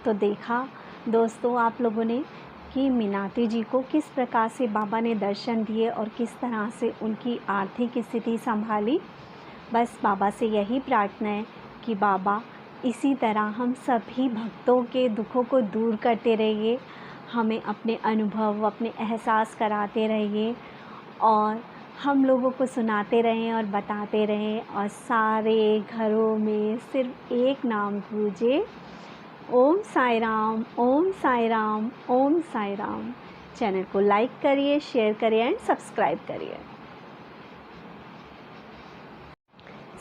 तो देखा दोस्तों आप लोगों ने कि मीनाती जी को किस प्रकार से बाबा ने दर्शन दिए और किस तरह से उनकी आर्थिक स्थिति संभाली। बस बाबा से यही प्रार्थना है कि बाबा इसी तरह हम सभी भक्तों के दुखों को दूर करते रहिए, हमें अपने अनुभव, अपने एहसास कराते रहिए और हम लोगों को सुनाते रहें और बताते रहें और सारे घरों में सिर्फ एक नाम गूंजे, ओम साई राम, ओम साई राम, ओम साई राम। चैनल को लाइक करिए, शेयर करिए एंड सब्सक्राइब करिए।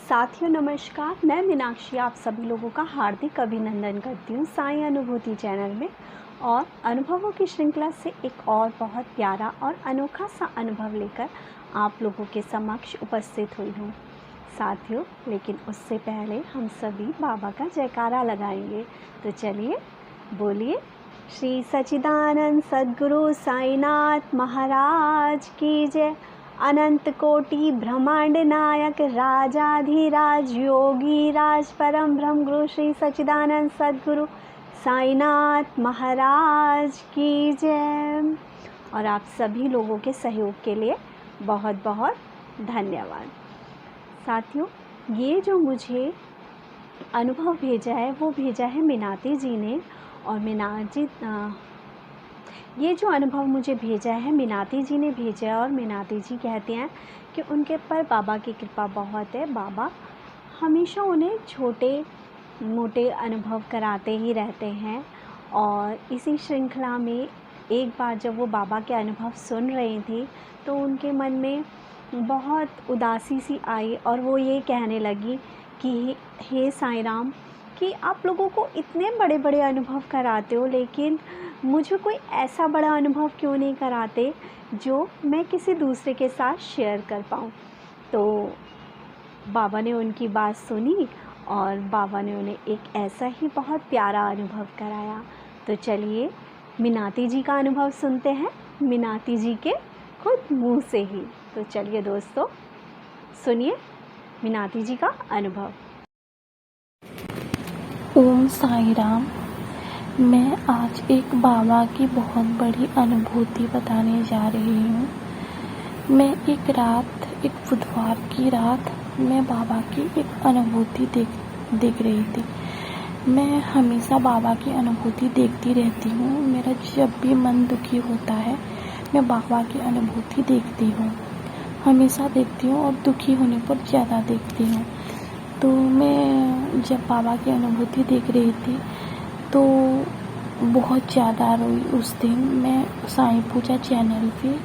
साथियों नमस्कार, मैं मीनाक्षी आप सभी लोगों का हार्दिक अभिनंदन करती हूँ साई अनुभूति चैनल में। और अनुभवों की श्रृंखला से एक और बहुत प्यारा और अनोखा सा अनुभव लेकर आप लोगों के समक्ष उपस्थित हुई हूँ साथियों। लेकिन उससे पहले हम सभी बाबा का जयकारा लगाएंगे। तो चलिए बोलिए, श्री सच्चिदानंद सद्गुरु साईनाथ महाराज की जय। अनंत कोटि ब्रह्मांड नायक राजाधिराज योगी राज परम ब्रह्म गुरु श्री सच्चिदानंद सद्गुरु साईनाथ महाराज की जय। और आप सभी लोगों के सहयोग के लिए बहुत बहुत धन्यवाद साथियों। ये जो मुझे अनुभव भेजा है वो भेजा है मीनाती जी ने। और ये जो अनुभव मुझे भेजा है मीनाती जी ने भेजा है। और मीनाती जी कहती हैं कि उनके पर बाबा की कृपा बहुत है। बाबा हमेशा उन्हें छोटे मोटे अनुभव कराते ही रहते हैं। और इसी श्रृंखला में एक बार जब वो बाबा के अनुभव सुन रही थी तो उनके मन में बहुत उदासी सी आई और वो ये कहने लगी कि हे साईं राम, कि आप लोगों को इतने बड़े बड़े अनुभव कराते हो, लेकिन मुझे कोई ऐसा बड़ा अनुभव क्यों नहीं कराते जो मैं किसी दूसरे के साथ शेयर कर पाऊँ। तो बाबा ने उनकी बात सुनी और बाबा ने उन्हें एक ऐसा ही बहुत प्यारा अनुभव कराया। तो चलिए मीनाती जी का अनुभव सुनते हैं, मीनाती जी के खुद मुंह से ही। तो चलिए दोस्तों सुनिए मीनाती जी का अनुभव। ओम साई राम। मैं आज एक बाबा की बहुत बड़ी अनुभूति बताने जा रही हूँ। मैं एक बुधवार की रात मैं बाबा की एक अनुभूति देख रही थी। मैं हमेशा बाबा की अनुभूति देखती रहती हूँ। मेरा जब भी मन दुखी होता है मैं बाबा की अनुभूति देखती हूँ, हमेशा देखती हूँ और दुखी होने पर ज़्यादा देखती हूँ। तो मैं जब बाबा की अनुभूति देख रही थी तो बहुत ज़्यादा रोई उस दिन। मैं साईं पूजा चैनल पे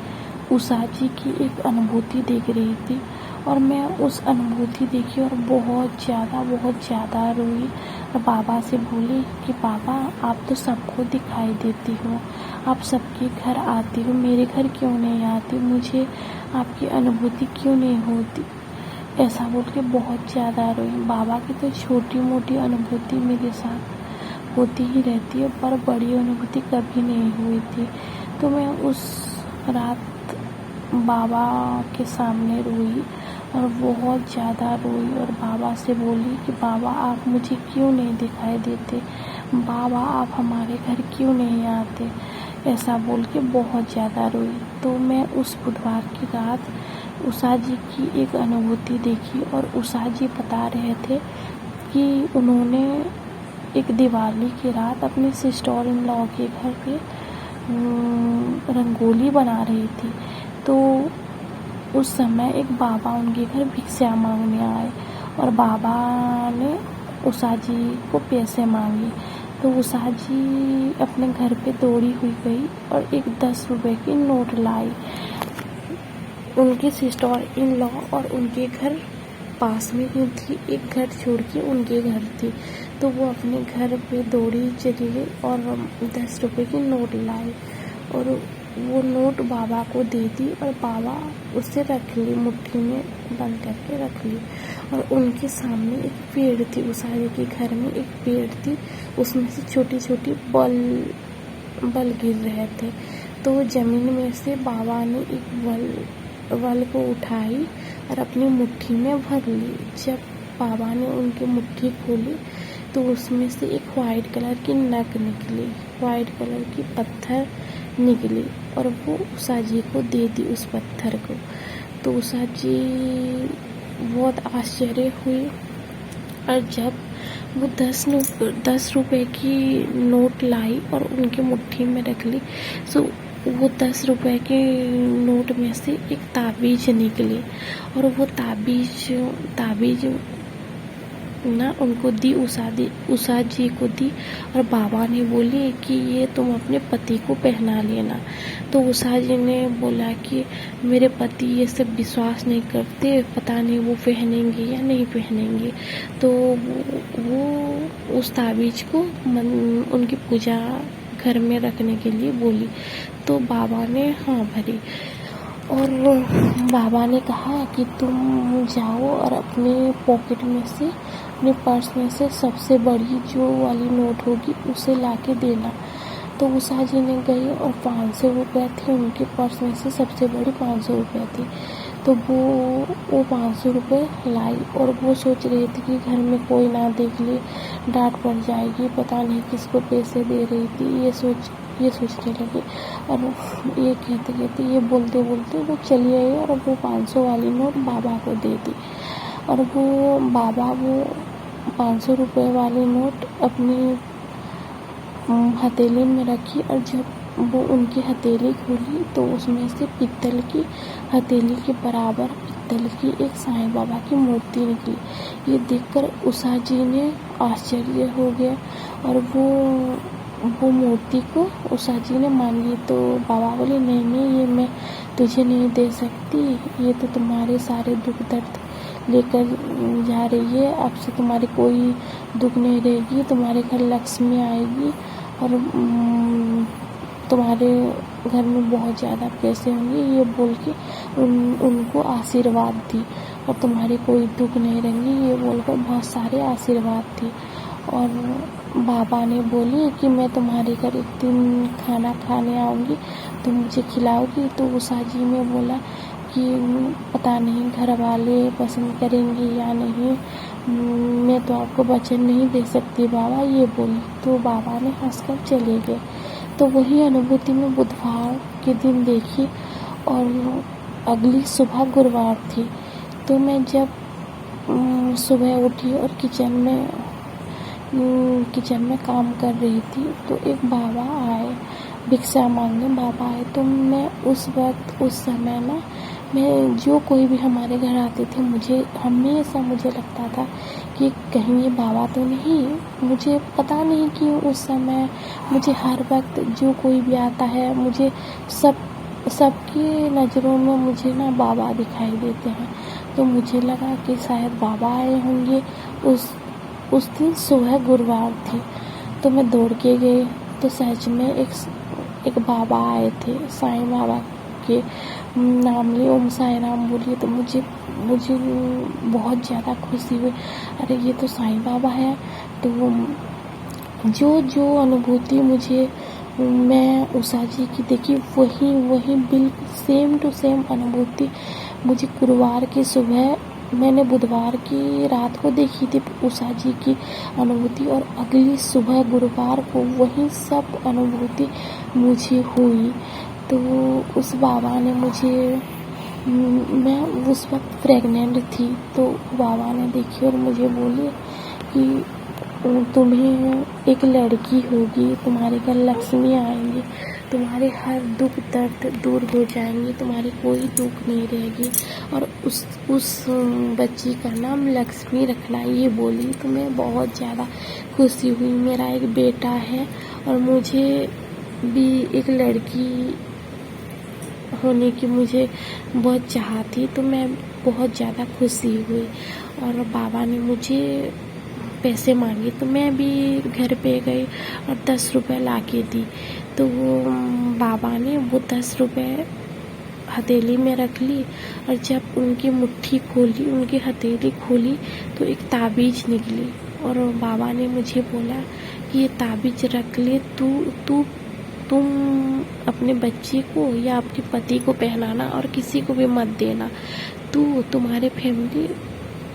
उषा जी की एक अनुभूति देख रही थी और मैं उस अनुभूति देखी और बहुत ज़्यादा रोई और बाबा से बोली कि बाबा आप तो सबको दिखाई देती हो, आप सबके घर आती हो, मेरे घर क्यों नहीं आती, मुझे आपकी अनुभूति क्यों नहीं होती। ऐसा बोल के बहुत ज़्यादा रोई। बाबा की तो छोटी मोटी अनुभूति मेरे साथ होती ही रहती है पर बड़ी अनुभूति कभी नहीं हुई थी। तो मैं उस रात बाबा के सामने रोई और बहुत ज़्यादा रोई और बाबा से बोली कि बाबा आप मुझे क्यों नहीं दिखाई देते, बाबा आप हमारे घर क्यों नहीं आते। ऐसा बोल के बहुत ज़्यादा रोई। तो मैं उस बुधवार की रात उषा जी की एक अनुभूति देखी और उषा जी बता रहे थे कि उन्होंने एक दिवाली की रात अपने सिस्टर इन लॉ के घर पे रंगोली बना रही थी। तो उस समय एक बाबा उनके घर भिक्षा मांगने आए और बाबा ने उषा जी को पैसे मांगे। तो उषा जी अपने घर पे दौड़ी हुई गई और एक 10 रुपए की नोट लाई। उनकी सिस्टर इन लॉ और उनके घर पास में ही थी, एक घर छोड़ के उनके घर थी। तो वो अपने घर पे दौड़ी चली गई और 10 रुपए की नोट लाई और वो नोट बाबा को दे दी और बाबा उसे रख ली, मुट्ठी में बंद करके रख ली। और उनके सामने एक पेड़ थी, उषा जी के घर में एक पेड़ थी, उसमें से छोटी छोटी बल गिर रहे थे। तो जमीन में से बाबा ने एक बल को उठाई और अपनी मुट्ठी में भर ली। जब बाबा ने उनकी मुट्ठी खोली तो उसमें से एक वाइट कलर की नक निकली, वाइट कलर की पत्थर निकली और वो उषा जी को दे दी उस पत्थर को। तो उषा जी बहुत आश्चर्य हुई और जब वो 10 रुपए की नोट लाई और उनकी मुट्ठी में रख ली, सो वो 10 रुपए के नोट में से एक ताबीज निकली और वो ताबीज ना उनको दी, उषा जी को दी और बाबा ने बोली कि ये तुम अपने पति को पहना लेना। तो उषा जी ने बोला कि मेरे पति ये सब विश्वास नहीं करते, पता नहीं वो पहनेंगे या नहीं पहनेंगे। तो वो उस ताबीज को उनकी पूजा घर में रखने के लिए बोली। तो बाबा ने हाँ भरी और बाबा ने कहा कि तुम जाओ और अपने पॉकेट में से, अपने पर्स में से सबसे बड़ी जो वाली नोट होगी उसे लाके देना। तो उषा जी ने गई और 500 रुपये थे उनके पर्स में से, सबसे बड़ी 500 रुपये थी। तो वो 500 रुपये लाई और वो सोच रही थी कि घर में कोई ना देख ले, डांट पड़ जाएगी, पता नहीं किसको पैसे दे रही थी, ये सोचने लगी। और ये कहते ये बोलते वो चली आई और वो 500 वाली नोट बाबा को दे दी। और वो बाबा वो 500 रुपये वाली नोट अपनी हथेली में रखी और जब वो उनकी हथेली खोली तो उसमें से पित्तल की हथेली के बराबर पित्तल की एक साईं बाबा की मूर्ति निकली। ये देखकर उषा जी ने आश्चर्य हो गया और वो मूर्ति को उषा जी ने मांगी। तो बाबा बोले नहीं, ये मैं तुझे नहीं दे सकती, ये तो तुम्हारे सारे दुख दर्द लेकर जा रही है, अब से तुम्हारी कोई दुख नहीं रहेगी, तुम्हारे घर लक्ष्मी आएगी और तुम्हारे घर में बहुत ज़्यादा पैसे होंगे, ये बोल के उनको आशीर्वाद दी और तुम्हारे कोई दुख नहीं रहेंगे, ये बोलकर बहुत सारे आशीर्वाद दी। और बाबा ने बोली कि मैं तुम्हारे घर एक दिन खाना खाने आऊँगी, तुम मुझे खिलाओगी। तो उषा जी ने बोला कि पता नहीं घर वाले पसंद करेंगे या नहीं, मैं तो आपको वचन नहीं दे सकती बाबा, ये बोली। तो बाबा ने हंसकर चले गए। तो वही अनुभूति में बुधवार के दिन देखी और अगली सुबह गुरुवार थी। तो मैं जब सुबह उठी और किचन में काम कर रही थी तो एक बाबा आए, भिक्षा मांगने बाबा आए। तो मैं उस समय ना मैं जो कोई भी हमारे घर आते थे हमेशा मुझे लगता था कि कहीं ये बाबा तो नहीं। मुझे पता नहीं कि उस समय मुझे हर वक्त जो कोई भी आता है मुझे सबकी नज़रों में मुझे ना बाबा दिखाई देते हैं। तो मुझे लगा कि शायद बाबा आए होंगे। उस दिन सुबह गुरुवार थी। तो मैं दौड़ के गई तो सच में एक बाबा आए थे, साईं बाबा के नाम लिए, ओम साई राम बोलिए। तो मुझे बहुत ज़्यादा खुशी हुई, अरे ये तो साईं बाबा है। तो जो अनुभूति मुझे मैं उषा जी की देखी वही बिल्कुल सेम टू सेम अनुभूति मुझे गुरुवार की सुबह, मैंने बुधवार की रात को देखी थी उषा जी की अनुभूति और अगली सुबह गुरुवार को वही सब अनुभूति मुझे हुई। तो उस बाबा ने मैं उस वक्त प्रेग्नेंट थी। तो बाबा ने देखी और मुझे बोली कि तुम्हें एक लड़की होगी, तुम्हारे घर लक्ष्मी आएंगी, तुम्हारे हर दुख दर्द दूर हो जाएंगे, तुम्हारी कोई दुख नहीं रहेगी और उस बच्ची का नाम लक्ष्मी रखना, ये बोली। तो मैं बहुत ज़्यादा खुशी हुई। मेरा एक बेटा है और मुझे भी एक लड़की होने की मुझे बहुत चाह थी। तो मैं बहुत ज़्यादा खुशी हुई और बाबा ने मुझे पैसे मांगे। तो मैं भी घर पे गई और 10 रुपये ला के दी। तो वो बाबा ने वो 10 रुपये हथेली में रख ली और जब उनकी मुट्ठी खोली, उनकी हथेली खोली तो एक ताबीज निकली और बाबा ने मुझे बोला कि ये ताबीज रख ले, तुम अपने बच्चे को या अपने पति को पहनाना और किसी को भी मत देना। तुम्हारे फैमिली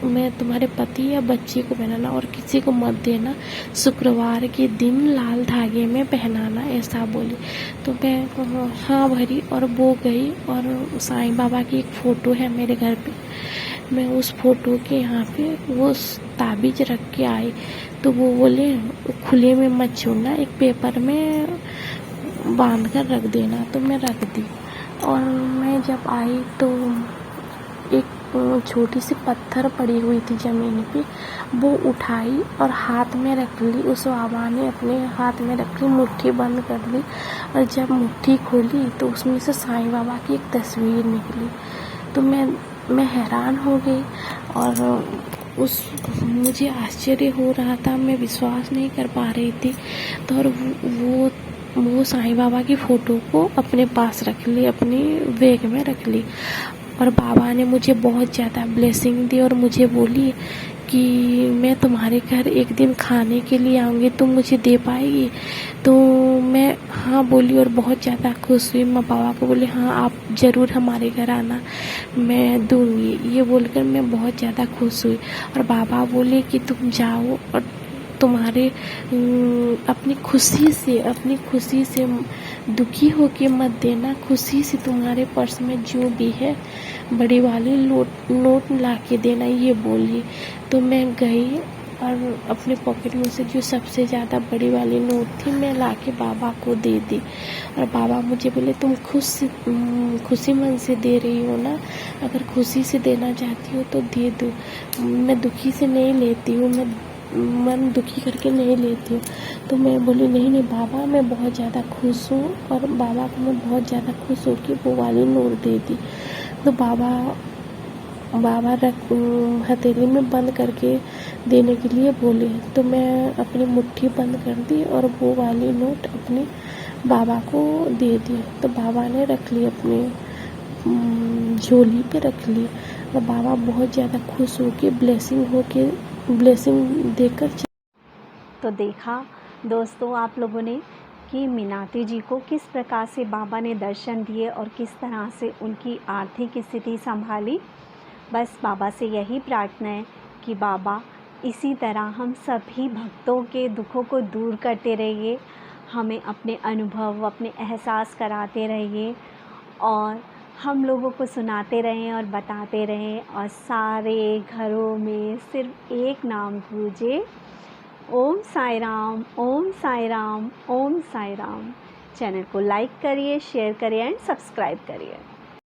मैं तुम्हारे पति या बच्चे को पहनाना और किसी को मत देना, शुक्रवार के दिन लाल धागे में पहनाना, ऐसा बोली। तो मैं हाँ भरी और वो गई। और साईं बाबा की एक फ़ोटो है मेरे घर पे, मैं उस फोटो के यहाँ पे वो ताबीज़ रख के आई। तो वो बोले खुले में मत छोड़ना, एक पेपर में बांध कर रख देना। तो मैं रख दी। और मैं जब आई तो एक छोटी सी पत्थर पड़ी हुई थी ज़मीन पे, वो उठाई और हाथ में रख ली। उस बाबा ने अपने हाथ में रख ली, मुट्ठी बंद कर ली। और जब मुट्ठी खोली तो उसमें से साईं बाबा की एक तस्वीर निकली। तो मैं हैरान हो गई और मुझे आश्चर्य हो रहा था, मैं विश्वास नहीं कर पा रही थी। तो और वो साईं बाबा की फ़ोटो को अपने पास रख ली, अपनी बैग में रख ली। और बाबा ने मुझे बहुत ज़्यादा ब्लेसिंग दी और मुझे बोली कि मैं तुम्हारे घर एक दिन खाने के लिए आऊँगी, तुम मुझे दे पाएगी? तो मैं हाँ बोली और बहुत ज़्यादा खुश हुई। मैं बाबा को बोली हाँ आप ज़रूर हमारे घर आना, मैं दूँगी। ये बोलकर मैं बहुत ज़्यादा खुश हुई। और बाबा बोले कि तुम जाओ और तुम्हारे अपनी खुशी से दुखी होके मत देना, खुशी से तुम्हारे पर्स में जो भी है बड़ी वाली नोट ला के देना, ये बोली। तो मैं गई और अपने पॉकेट में से जो सबसे ज़्यादा बड़ी वाली नोट थी मैं ला के बाबा को दे दी। और बाबा मुझे बोले तुम खुशी मन से दे रही हो ना, अगर खुशी से देना चाहती हो तो दे दो, मैं दुखी से नहीं लेती हूँ, मैं मन दुखी करके नहीं लेती हूँ। तो मैं बोली नहीं बाबा मैं बहुत ज़्यादा खुश हूँ। और बाबा को मैं बहुत ज़्यादा खुश हो कि वो वाली नोट दे दी। तो बाबा हथेली में बंद करके देने के लिए बोले। तो मैं अपनी मुट्ठी बंद कर दी और वो वाली नोट अपने बाबा को दे दी। तो बाबा ने रख ली, अपनी झोली पे रख ली। और बाबा बहुत ज़्यादा खुश हो के ब्लेसिंग देकर। तो देखा दोस्तों आप लोगों ने कि मीनाती जी को किस प्रकार से बाबा ने दर्शन दिए और किस तरह से उनकी आर्थिक स्थिति संभाली। बस बाबा से यही प्रार्थना है कि बाबा इसी तरह हम सभी भक्तों के दुखों को दूर करते रहिए, हमें अपने अनुभव अपने एहसास कराते रहिए और हम लोगों को सुनाते रहें और बताते रहें और सारे घरों में सिर्फ एक नाम गूंजे, ओम साई राम, ओम साई राम, ओम साई राम। चैनल को लाइक करिए, शेयर करिए एंड सब्सक्राइब करिए।